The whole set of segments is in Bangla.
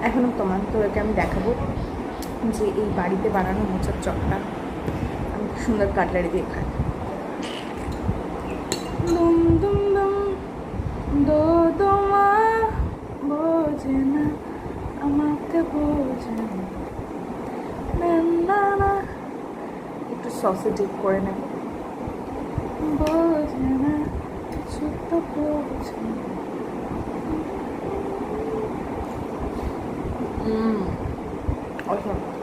এখনও তোদেরকে আমি দেখাবো যে এই বাড়িতে বানানো মোচার চপটা আমি সুন্দর কাটলারি দিয়ে খাই। দুম দুম দুম দো তোমা বোঝে না আমাকে বোঝে না, একটু সসে ডিপ করে নেব। বোঝে না কিছু তো বোঝে না। অসাধারণ।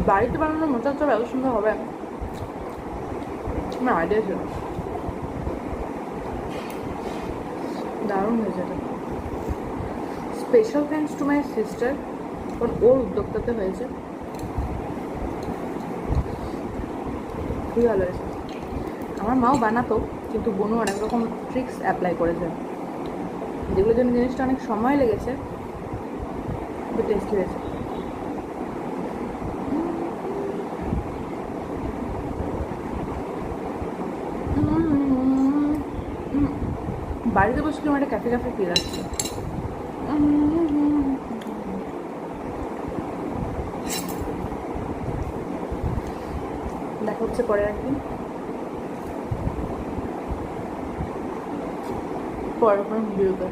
বাড়িতে বানানো মোচার চপ এত সুন্দর হবে আমার আইডিয়া ছিল। দারুণ হয়েছে এটা। Special thanks to my sister, কারণ ওর উদ্যোক্তাতে হয়েছে। খুবই ভালো হয়েছে। আমার মাও বানাতো, কিন্তু বোনও অনেক রকম ট্রিক্স অ্যাপ্লাই করেছে, যেগুলোর জন্য জিনিসটা অনেক সময় লেগেছে, কিন্তু টেস্টি হয়েছে। বাড়িতে বসে আমার একটা ক্যাফে ক্যাফে ফিল আসছে। দেখা হচ্ছে পরে একদিন, পরের কোনো ভিডিওতে।